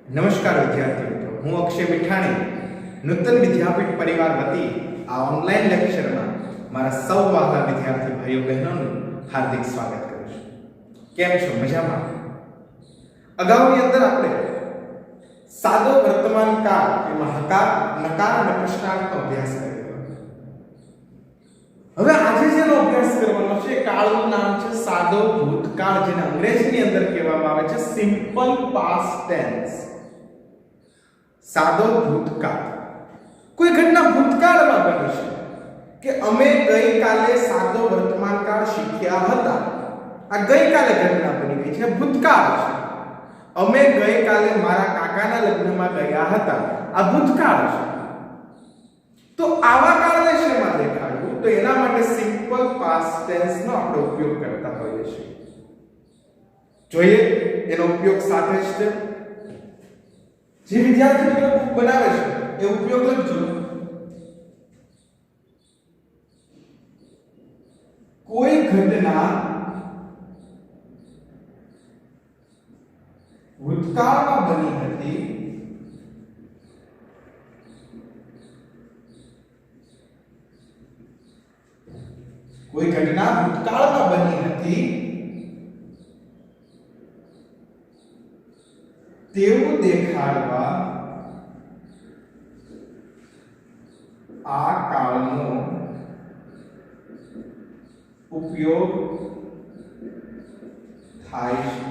નમસ્કાર વિદ્યાર્થી મિત્રો, હું અક્ષય મિઠાણી નૂતન વિદ્યાપીઠ પરિવાર વતી આ ઓનલાઈન લેક્ચરમાં મારા સૌ વહાલા વિદ્યાર્થી ભાઈઓ બહેનોનું હાર્દિક સ્વાગત કરું છું. કેમ છો? મજામાં? અગાઉની અંદર આપણે સાદો વર્તમાન કાળ એમાં હકાર, નકાર અને પ્રશ્નાર્થનો અભ્યાસ કર્યો. હવે આજે જેનો અભ્યાસ કરવાનો છે કાળનું નામ છે સાદો ભૂતકાળ, જેને અંગ્રેજીની અંદર કહેવામાં આવે છે સિમ્પલ પાસ્ટ ટેન્સ. સાદો ભૂતકાળ કોઈ ઘટના ભૂતકાળમાં બની છે કે અમે ગઈકાલે સાદો વર્તમાન કાળ શીખ્યા હતા. આ ગઈકાલે ઘટના બની ગઈ છે, ભૂતકાળ છે. અમે ગઈકાલે મારા કાકાના લગ્નમાં ગયા હતા, આ ભૂતકાળ છે. તો આવા કાળને શેમાં દેખાડવું? તો એના માટે સિમ્પલ પાસ્ટ ટેન્સ નો આપણે ઉપયોગ કરતા હોઈએ છીએ. જોઈએ એનો ઉપયોગ સાથે જ છે. જે વિદ્યાર્થી મિત્રો બુક બનાવે છે એ ઉપયોગ લખજો. કોઈ ઘટના ભૂતકાળમાં બની હતી કોઈ ઘટના ભૂતકાળમાં બની હતી તેવું દેખાડવા આ કાળનો ઉપયોગ થાય છે.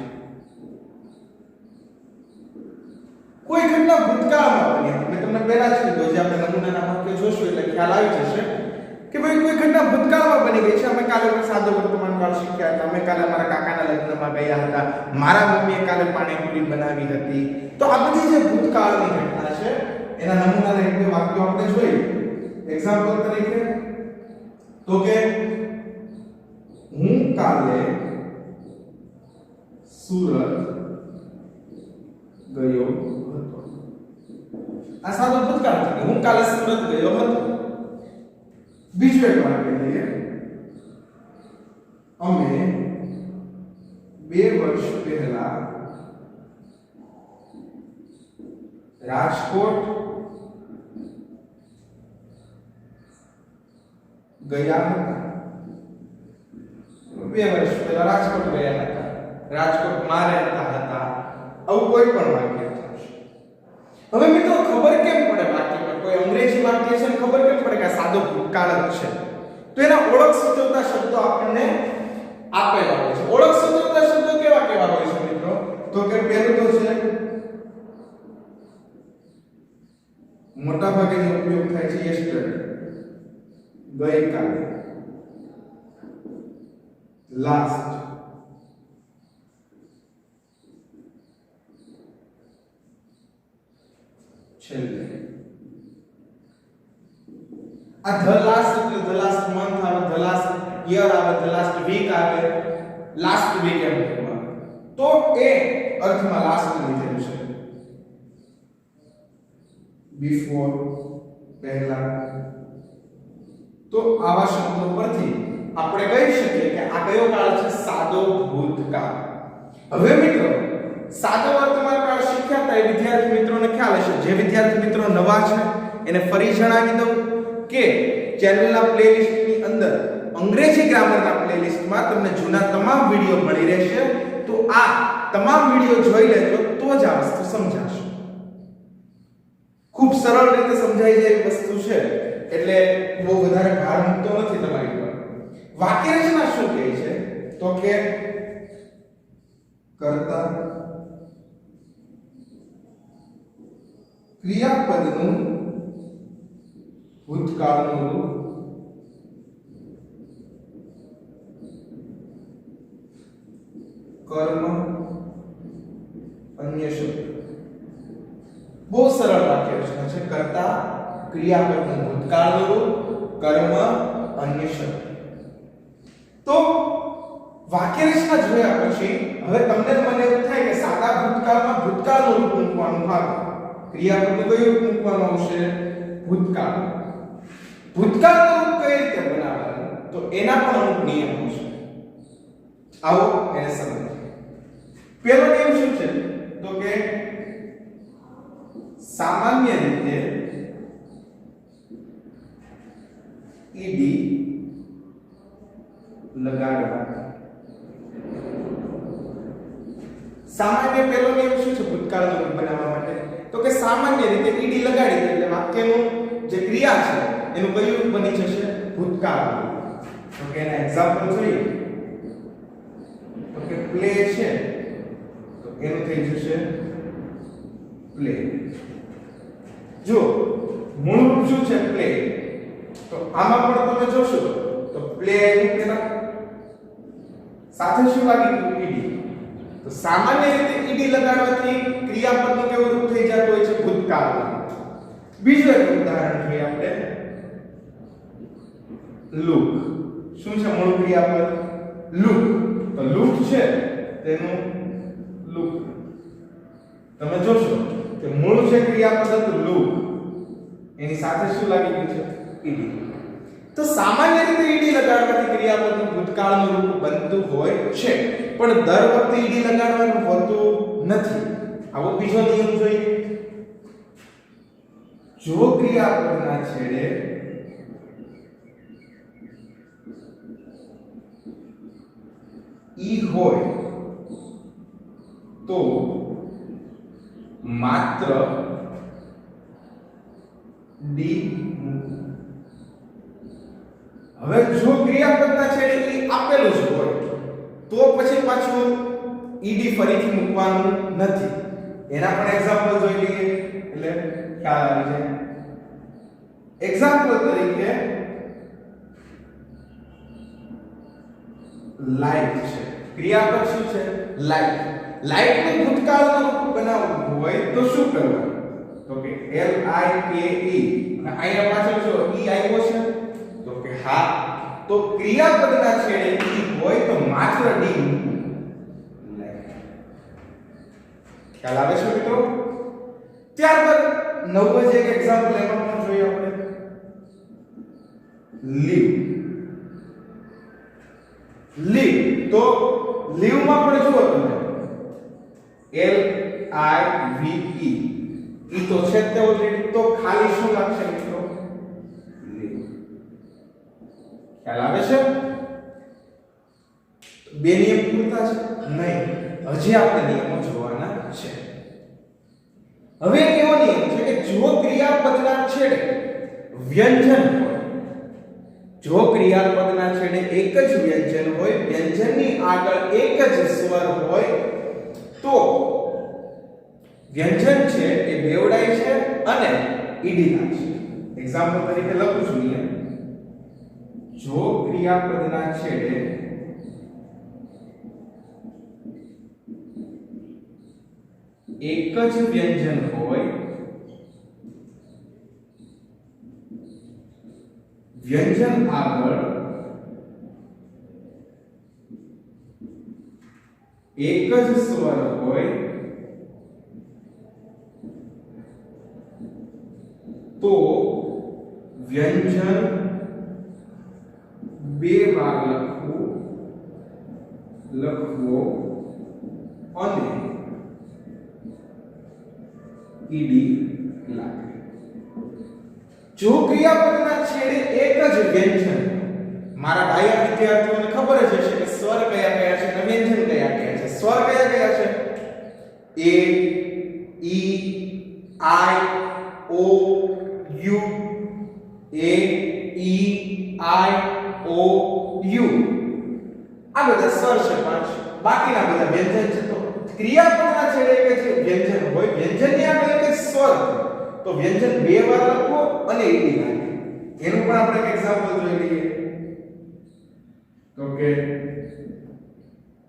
કોઈ ઘટના ભૂતકાળમાં બની હતી, મેં તમને પહેલા જ કીધું, જે આપણે નમૂનાના વાક્ય જોશું એટલે ખ્યાલ આવી જશે કે ભાઈ કોઈ ઘટના ભૂતકાળમાં બની ગઈ છે. અમે કાલે સાદો વર્તમાન કાળ શીખ્યા હતા, અમે કાલે મારા કાકાના લગ્નમાં ગયા હતા, મારા મમ્મીએ કાલે પાણીપુરી બનાવી હતી. તો આ બધી જે ભૂતકાળની ઘટના છે એના નમૂનાના એક બે વાક્યો આપણે જોઈએ. એક્ઝામ્પલ તરીકે તો કે હું કાલે સુરત ગયો હતો. આ સાદો ભૂતકાળ છે. હું કાલે સુરત ગયો હતો. બીજું એક વાક્ય લઈએ. અમે 2 વર્ષ પહેલા રાજકોટ ગયા હતા. 2 વર્ષ પહેલા રાજકોટ ગયા હતા, રાજકોટમાં રહેતા હતા. આવું કોઈ પણ વાક્ય થશે. હવે મિત્રો ખબર કેમ પડે વાક્યમાં? કોઈ અંગ્રેજી વાક્ય છે ખબર કેમ પડે કે આ સાદો ભૂતકાળ જ છે? તો એના ઓળખ સૂચવતા શબ્દો આપણને આપેલા હોય છે. ઓળખ સૂચવતા શબ્દો કેવા કેવા હોય છે મિત્રો? તો કે પહેલું તો છે મોટા ભાગે ઉપયોગ થાય છે yesterday, ગઈકાલે, last, છેલ્લે. આ the last એટલે the last month આવે, the last year આવે, the last week આવે, last week એમ કહેવામાં. તો એ અર્થમાં last લીધેલું છે. before, પહેલા. તો આવા શબ્દો પરથી આપણે કહી શકીએ કે આ કયો કાળ છે? સાદો ભૂતકાળ. હવે મિત્રો સાદો વર્તમાન કાળ શીખ્યા હતા એ વિદ્યાર્થી મિત્રોને ખ્યાલ હશે. જે વિદ્યાર્થી મિત્રો નવા છે એને ફરી જણાવી દઉં કે ચેનલના પ્લેલિસ્ટની અંદર અંગ્રેજી ગ્રામરના પ્લેલિસ્ટમાં તમને જૂના તમામ વિડિયો મળી રહેશે. તો આ તમામ વિડિયો જોઈ લેજો તો જ આ વસ્તુ સમજાશે. ખૂબ સરળ રીતે સમજાઈ જાય એવી વસ્તુ છે, એટલે બહુ વધારે ભાર મૂકતો નથી તમારી પર. વાક્ય રચના શું કહે છે? તો કે કર્તા ક્રિયાપદનું ભૂતકાળનું રૂપ કર્મ અન્ય શબ્દ. બહુ સરળ વાક્ય રચના છે. કર્તા ક્રિયાપદનું ભૂતકાળનું રૂપ કર્મ અન્ય શબ્દ. તો વાક્ય રચના જોયા પછી હવે તમને મને એવું થાય કે સાદા ભૂતકાળમાં ભૂતકાળનું રૂપ મૂકવાનું આવે, ક્રિયાપદનું કયું રૂપ મૂકવાનું આવશે? ભૂતકાળ. ભૂતકાળનું રૂપ કઈ રીતે બનાવવાનું? તો એના પણ અમુક નિયમો છે. આવો એને સમજો. પહેલો નિયમ શું છે? તો કે સામાન્ય રીતે ઈડી લગાડવા. સામાન્ય પેલો નિયમ શું છે ભૂતકાળનું રૂપ બનાવવા માટે? તો કે સામાન્ય રીતે ઈડી લગાડી દે એટલે વાક્યનું જે ક્રિયા છે એનું કયું રૂપ બની જશે? ભૂતકાળનું. તો કે એના એક્ઝામ્પલ જોઈએ તો કે પ્લે છે તો એનું થઈ જશે પ્લે. જો મૂળ રૂપ શું છે? પ્લે. તો આમાં પણ તમે જોશો તો પ્લે એનું પેલા સાથે શું લાગી ગયું? ઈડી. તો સામાન્ય રીતે ઈડી લગાડવાથી ક્રિયાપદનું કેવું રૂપ થઈ જતું હોય છે? ભૂતકાળનું. બીજું એક ઉદાહરણ જોઈએ આપણે. લુક. શું છે મૂળ ક્રિયાપદ? લુક. તો લુક છે તેનું લુક. તમે જોશો કે મૂળ છે ક્રિયાપદ હતું લુક, એની સાથે શું લાગી ગયું છે? ઈડી. તો સામાન્ય રીતે ઈડી લગાડવાથી ક્રિયાપદનું ભૂતકાળનું રૂપ બનતું હોય છે, પણ દર વખતે ઈડી લગાડવાનું હોતું નથી. આવો બીજો નિયમ જોઈએ. જો ક્રિયાપદના છેડે ઈ હોય તો માત્ર ડી. હવે જો ક્રિયાપદના છેડે ઈ આપેલું જ હોય તો પછી પાછું ઈડી ફરીથી મૂકવાનું નથી. એના પણ એક્ઝામ્પલ જોઈ લઈએ એટલે ખ્યાલ આવી જાય. એક્ઝામ્પલ તરીકે લાઈટ છે. ક્રિયાપદ શું છે? લાઈટ. લાઈટનું ભૂતકાળનું રૂપ બનાવવું હોય તો શું કરવું? તો કે L I K E. અને અહીંયા પાછળ જો E આવ્યો છે તો કે હા. તો ક્રિયાપદના છેડે E હોય તો માત્ર D. ખ્યાલ આવે છે મિત્રો? ત્યારબાદ નવું જ એક એક્ઝામ્પલ એમાં પણ જોઈએ આપણે. લીવ. લીવ. તો લીવ માં પણ જુઓ તમે L I V E. ઈ તો છે તે ઓલરેડી. તો ખાલી શું લાગશે મિત્રો? લીવ. ખ્યાલ આવે છે? બે નિયમ પૂરતા છે? નહીં, હજી આપણે નિયમો જોવાના છે. હવે એવો નિયમ છે કે જો ક્રિયાપદના છેડે વ્યંજન હોય, જો ક્રિયાપદના છેડે એક જ વ્યંજન હોય, વ્યંજનની આગળ એક જ સ્વર હોય તો વ્યંજન છે એ બેવડાય છે અને ઈડી લાગશે. એક્ઝામ્પલ તરીકે લખું છું નિયમ. જો ક્રિયાપદના છેડે એક જ વ્યંજન હોય, વ્યંજન આગળ એક જ સ્વર હોય તો વ્યંજન બે વાર લખવો અને ઈડી લાગે. જો ક્રિયાપદના છેડે એક જ વ્યંજન, મારા ભાઈયા વિદ્યાર્થીઓને ખબર જ હશે કે સ્વર કયા કયા છે અને વ્યંજન કયા કયા છે. સ્વર કયા કયા છે? A, E, I, O, U. A, E, I, O, U. આ બધા સ્વર છે પાંચ. બાકીના બધા વ્યંજન છે. તો ક્રિયાપદના છેડે એક જ વ્યંજન હોય, વ્યંજનની આગળ એક જ સ્વર હોય તો વ્યંજન બે વાર લખો અને ઈડી લાગે. એનું પણ આપણે એક એક્ઝામ્પલ જોઈ લઈએ. તો કે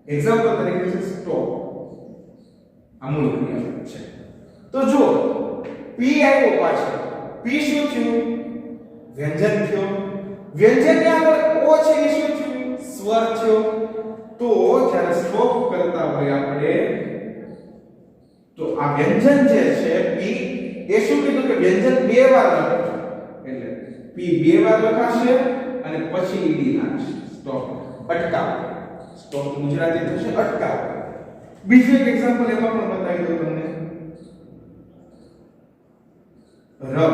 એક્ઝામ્પલ તરીકે છે સ્ટોપ. આ મૂળ ક્રિયાપદ છે. તો જો P આવ્યો પાછળ, P શું થયું? વ્યંજન થયો. વ્યંજનની આગળ O છે એ શું થયું? સ્વર થયો. તો જ્યારે સ્ટોપ કરતા હોય આપણે તો આ વ્યંજન જે છે P એ શું કીધું કે વ્યંજન બે વાર લખો, એટલે P બે વાર લખાશે અને પછી ઈડી લાગશે. સ્ટોપ, અટકાવ. સ્ટોપ ગુજરાતી થશે અટકાવ. બીજું એક એક્ઝામ્પલ એમાં પણ બતાવી દઉં તમને. રબ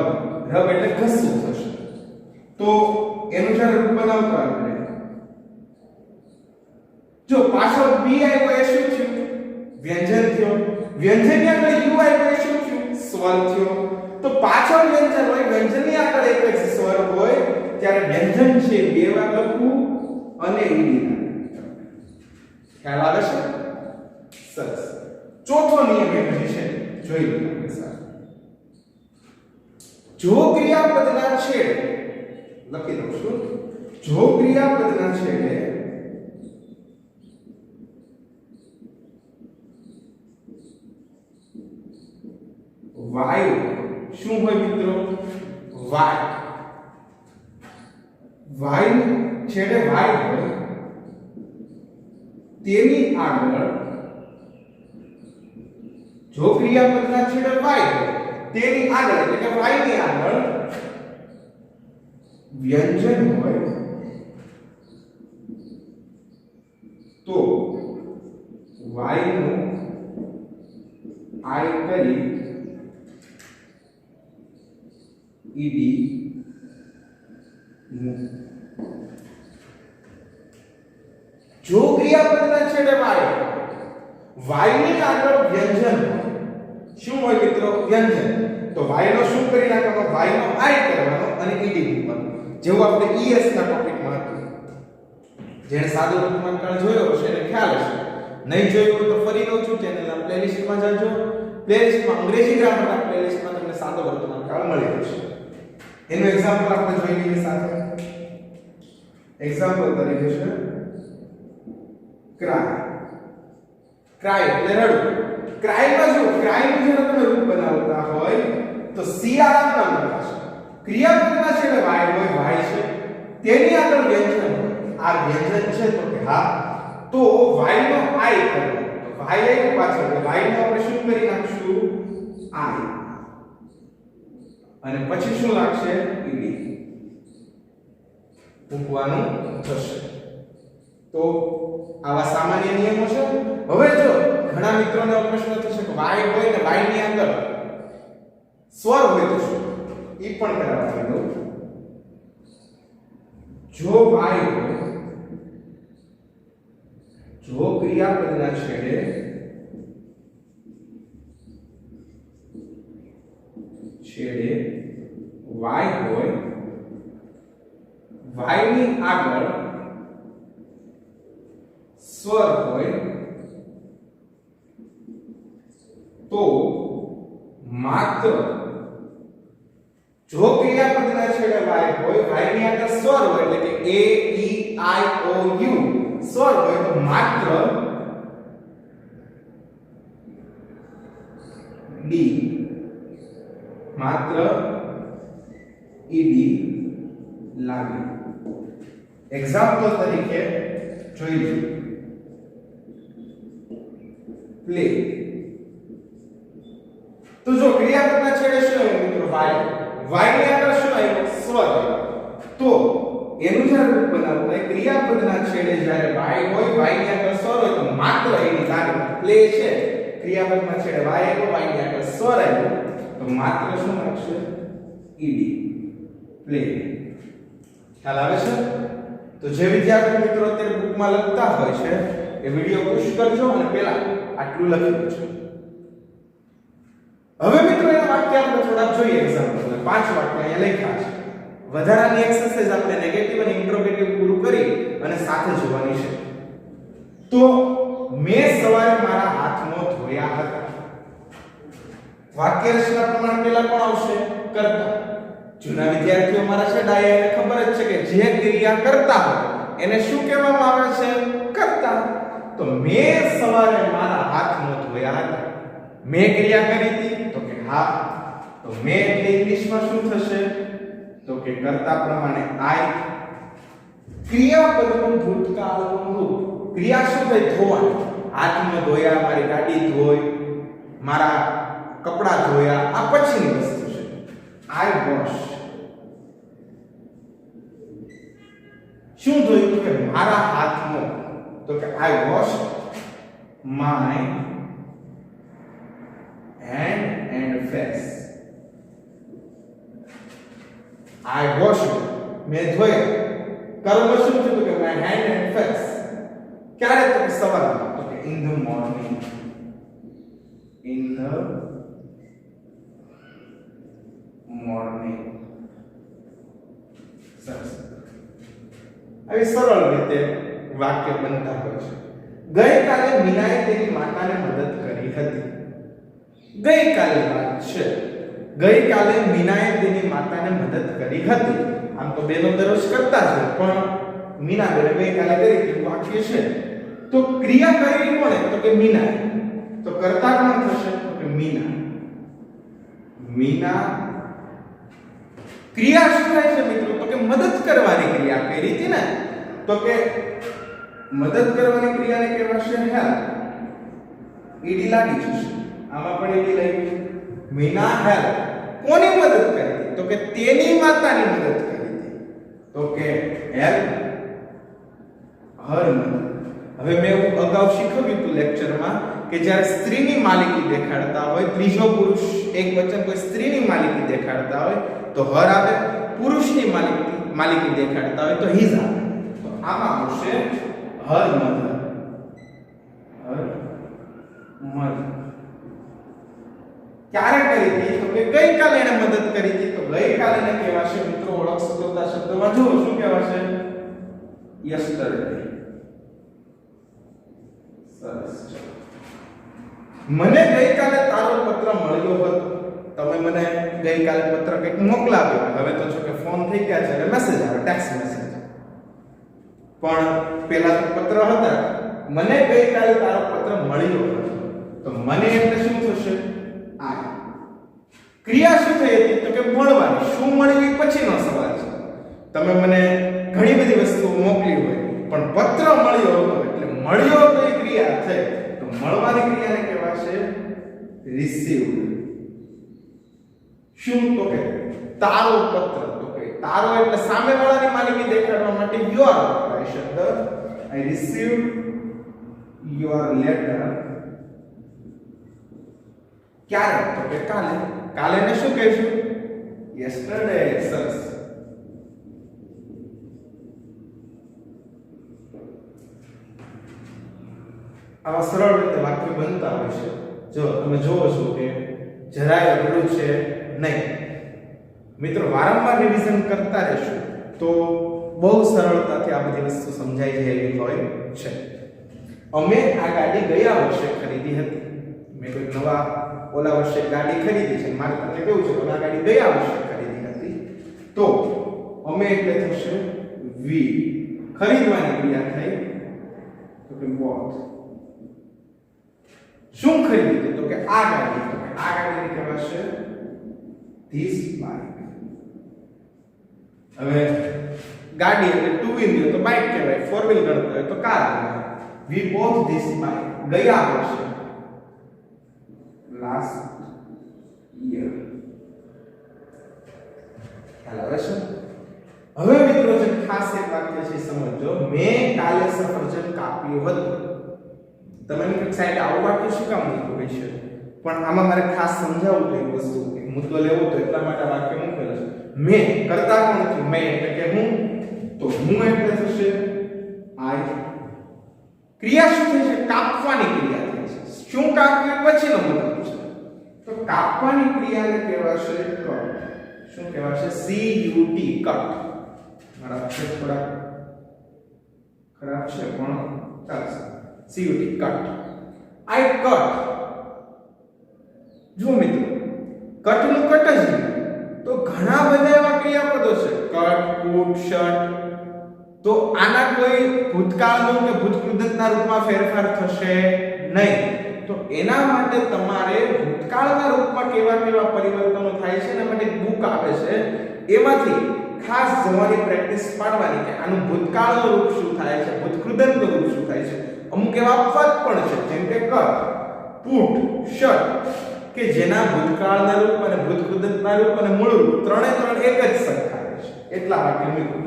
રબ એટલે ઘસવું થશે. તો એનું જ્યારે રૂપ બનાવતા આપણે જો પાછળ બી આવ્યો એ શું થયું? વ્યંજન થયો. વ્યંજનની આગળ યુ આવ્યો એ શું થયું? સ્વર થયો. તો પાછળ વ્યંજન હોય, વ્યંજનની આગળ એક જ સ્વર હોય ત્યારે વ્યંજન છે બે વાર લખવું અને ઈડી. ખ્યાલ આવે છે? સરસ. ચોથો નિયમ એ છે, જોઈ લો આપણી સાથે. જો ક્રિયાપદના છેડે લખી દઉં છું, જો ક્રિયાપદના છેડે વાય શું હોય મિત્રો? વાય. વાય છેડે વાય હોય તેની આગળ, જો ક્રિયાપદના છેડે વાય હોય તેની આગળ એટલે કે વાય ની આગળ વ્યંજન હોય તો વાય નું આઈ કરી ઈડી જો ક્રિયાપદના છેડે વાય ની આગળ વ્યંજન શું હોય મિત્રો? વ્યંજન. તો વાય નો શું કરી નાખવાનો? વાય નો આઈ કરવાનો અને ઈડી મૂકવાનો. જેવું આપણે ઈએસ ના ટોપિકમાં હતું. જેણે સાદો વર્તમાનકાળ જોયો હશે એને ખ્યાલ હશે. નહીં જોયું હોય તો ફરી કહું છું, ચેનલના પ્લેલિસ્ટમાં જાજો. પ્લેલિસ્ટમાં અંગ્રેજી ગ્રામરના પ્લેલિસ્ટમાં તમને સાદો વર્તમાનકાળ મળી જશે. એનું એક્ઝામ્પલ આપણે જોઈ લઈએ સાથે. એક્ઝામ્પલ તરીકે છે ક્રાય. ક્રાય એટલે રડવું. ક્રાયમાં જો ક્રાયનું જો તમે રૂપ બનાવતા હોય તો શિયાળા નામ લખાશે. ક્રિયાપદના છેડે વાય હોય, વાય છે તેની આગળ વ્યંજન હોય. આ વ્યંજન છે તો કે હા, તો વાય નો આઈ કરવાનો. તો વાય આઈ પાછળ એટલે વાય નો આપણે શું કરી નાખશું? આઈ. અને પછી શું લાગશે? ઈડી મૂકવાનું થશે. તો આવા સામાન્ય નિયમો છે. હવે જો ઘણા મિત્રોને પ્રશ્ન થશે કે વાય હોય ને વાય ની આગળ સ્વર હોય તો શું? ઈ પણ કરાવવા દો. જો વાય હોય, જો ક્રિયાપદના છેડે વાય હોય, વાય ની આગળ સ્વર હોય તો માત્ર, જો ક્રિયાપદના છેડે વાય હોય, વાય ની આગળ સ્વર હોય એટલે કે એ ઈ આઈ ઓ યુ સ્વર હોય તો માત્ર ડી, માત્ર ઈડી લાગે. એક્ઝામ્પલ તરીકે જોઈ લો. પ્લે. તો જો ક્રિયાપદના છેડે શું આવ્યું મિત્રો? વાય. વાય ની આગળ શું આવ્યું? સ્વર. તો એનું જ્યારે રૂપ બનાવવું હોય, ક્રિયાપદના છેડે જ્યારે વાય હોય, વાય ની આગળ સ્વર હોય તો માત્ર એની લાગે. પ્લે છે, ક્રિયાપદના છેડે વાય આવ્યો, વાય ની આગળ સ્વર આવ્યો તો માત્ર શું લાગશે? ઈડી. પ્લે. ખ્યાલ આવે છે? તો જે વિદ્યાર્થી મિત્રો અત્યારે બુકમાં લખતા હોય છે એ વિડિયો પુશ કરજો અને પહેલા આટલું લખી દેજો. હવે મિત્રો એના વાક્ય આપણે થોડા જોઈએ. એક્ઝામ્પલ 5 વાક્ય અહીંયા લખ્યા છે. વધારાની એક્સરસાઇઝ આપણે નેગેટિવ અને ઇન્ટ્રોગેટિવ પૂરું કરી અને સાથે જોવાની છે. તો મેં સવારે મારા હાથનો ધોયા હતા. વાક્ય રચના પ્રમાણે પહેલા કોણ આવશે? કર્તા. જૂના વિદ્યાર્થીઓ મારા છે ડાયા, એને ખબર જ છે કે જે ક્રિયા કરતા હોય એને શું કહેવામાં આવે છે? કર્તા. તો મેં સવારે મારા હાથનો ધોયા હતા. મેં ક્રિયા કરી હતી તો કે હા. તો મેં એટલે ઇંગ્લિશમાં શું થશે? તો કે કર્તા પ્રમાણે આઈ. ક્રિયાપદનું ભૂતકાળનું રૂપ. ક્રિયા શું થઈ? ધોવાનું. હાથનો ધોયા, મારી ગાડી ધોઈ, મારા કપડા ધોયા, આ પછીની વસ્તુ છે. I wash. શું ધોયું? કે મારા હાથનો. તો કે I wash my hand and face. I washed. મેં ધોયા. કર્મ શું છે તો કે my hand and face. ક્યારે તો કે સવારમાં તો કે in the morning. In the morning. સરસ. આવી સરળ રીતે વાક્ય બનતા હોય છે. ગઈકાલે મીનાએ તેની માતાને મદદ કરી હતી. ગઈકાલે વાત છે. ગઈકાલે મીનાએ તેની માતાને મદદ કરી હતી. આમ તો બેનો દરરોજ કરતા છે પણ મીના બેને ગઈકાલે કરી કે વાક્ય છે. તો ક્રિયા કરી કોણે તો કે મીના. તો કરતા કોણ થશે તો કે મીના. મીના ક્રિયા શું થાય છે મિત્રો તો કે મદદ કરવાની ક્રિયા કરી હતી ને તો કે મદદ કરવાની ક્રિયાને કહેવાશે હેલ્પ. ઈડી લાગી જશે. આમાં પણ ઈડી લાગી. મીના હેલ્પ કોની મદદ કરી હતી તો કે તેની માતાની મદદ કરી હતી. તો કે હેલ્પ હર મધર. હવે મેં અગાઉ શીખવ્યું હતું લેક્ચરમાં કે જ્યારે સ્ત્રીની માલિકી દેખાડતા હોય ત્રીજો પુરુષ એક વચન કોઈ સ્ત્રીની માલિકી દેખાડતા હોય તો હર આવે. પુરુષની માલિકી દેખાડતા હોય તો હિઝ આવે. તો આમાં આવશે હર મધર. હર મધર ક્યારે કરી હતી તો કે ગઈકાલે એને મદદ કરી હતી. તો ગઈકાલે ને કહેવાશે મિત્રો ઓળખ સૂત્રતા શબ્દમાં જુઓ શું કહેવાશે યસ્ટરડે. સરસ. મને ગઈકાલે તારો પત્ર મળ્યો હતો. તમે મને ગઈકાલે પત્ર કંઈક મોકલાવ્યો. હવે તો જો કે ફોન થઈ ગયા છે એટલે મેસેજ આવે ટેક્સ્ટ મેસેજ. પણ પહેલા તો પત્ર હતા. મને ગઈકાલે તારો પત્ર મળ્યો હતો. તો મને એટલે શું થશે આ. ક્રિયા શું થઈ હતી તો કે મળવાની. શું મળ્યું એ પછીનો સવાલ છે. તમે મને ઘણી બધી વસ્તુઓ મોકલી હોય પણ પત્ર મળ્યો હતો એટલે મળ્યો તો એ ક્રિયા થઈ. તો મળવાની ક્રિયાને કહેવાશે રિસીવ્ડ. શું તો કે તારો પત્ર. તો કે તારો એટલે સામેવાળાની માલિકી દેખાડવા માટે યોર વપરાય શબ્દ. I received your letter. ક્યારે તો કે કાલે. કાલે ને શું કહેશું yesterday. સરસ. આવા સરળ રીતે વાક્ય બનતા હોય છે. જો તમે જોવો છો કે જરાય અઘરું છે નહીં. મિત્રો વારંવાર રિવિઝન કરતા રહેશો તો બહુ સરળતાથી આ બધી વસ્તુ સમજાઈ જાય એવી હોય છે. અમે આ ગાડી ગયા વર્ષે ખરીદી હતી. મેં કોઈ નવા ઓલા વર્ષે ગાડી ખરીદી છે. મારે તમને કેવું છે તો આ ગાડી ગયા વર્ષે ખરીદી હતી. તો અમે એટલે થશે વી. ખરીદવાની ક્રિયા થઈ તો કે બોટ. શું ખરીદી તો કે આ ગાડી. તો કે આ ગાડીને કહેવાશે ધીસ બાઇક. હવે ગાડી એટલે ટુ વ્હીલ તો બાઇક કહેવાય. ફોર વ્હીલ ગણતો હોય તો કાર કહેવાય. We both this bike. ગયા વર્ષે લાસ્ટ યર. ખ્યાલ આવે છે. હવે મિત્રો જે ખાસ એક વાક્ય છે સમજો. મેં કાલે સફરજન કાપ્યું હતું. તમે એક સાઈડ આવું વાક્ય શું કામ મૂક્યું હોય છે પણ આમાં મારે ખાસ સમજાવવું તો એક વસ્તુ એક મુદ્દો લેવો તો એટલા માટે વાક્ય મૂકેલો છે. મેં કરતા કોણ છું મેં એટલે કે હું. તો હું એટલે થશે આઈ. ક્રિયા શું થઈ છે કાપવાની ક્રિયા થઈ છે. શું કાપ્યું પછીનો મતલબ છે. તો કાપવાની ક્રિયાને કહેવાશે કટ. શું કહેવાશે CUT કટ. મારા અક્ષર થોડા ખરાબ છે પણ ચાલશે. CUT cut. I cut. જો મિત્રો કટ નું કટ જ નહીં તો ઘણા બધા એવા ક્રિયાપદો છે. Cut, put, shut. તો આના કોઈ ભૂતકાળનું કે ભૂતકૃદંતના રૂપમાં ફેરફાર થશે નહીં. તો એના માટે તમારે ભૂતકાળના રૂપમાં કેવા કેવા પરિવર્તનો થાય છે એના માટે બુક આવે છે. એમાંથી ખાસ જવાની પ્રેક્ટિસ પાડવાની કે આનું ભૂતકાળનું રૂપ શું થાય છે, ભૂતકૃદંતનું રૂપ શું થાય છે. અમુક એવા પદ પણ છે જેમ કે કટ, પુટ, શટ કે જેના ભૂતકાળના રૂપ અને ભૂતકૃદંતના રૂપ અને મૂળ રૂપ ત્રણે ત્રણ એક જ સરખા છે. એટલા વાક્ય મિત્રો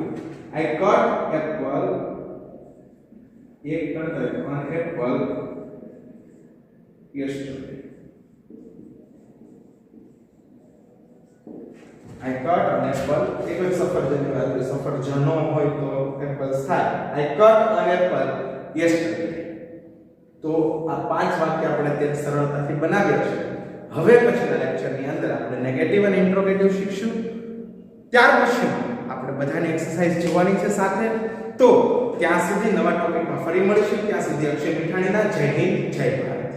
I cut apple. એક કરતા an apple yesterday. I cut an apple. એક જ સફરજનની વાત કરીએ, સફરજનો હોય તો એપલ્સ થાય. આઈ કટ an apple yesterday. તો આ 5 વાક્ય આપણે અત્યારે સરળતાથી બનાવ્યા છે. હવે પછીના લેક્ચરની અંદર આપણે નેગેટિવ અને ઇન્ટ્રોગેટિવ શીખશું. ત્યાર પછી આપણે બધાની એક્સરસાઇઝ જોવાની છે સાથે. તો ત્યાં સુધી નવા ટોપિકમાં ફરી મળીશું. ત્યાં સુધી અક્ષય મીઠાણીના જય હિન્દ જય ભારત.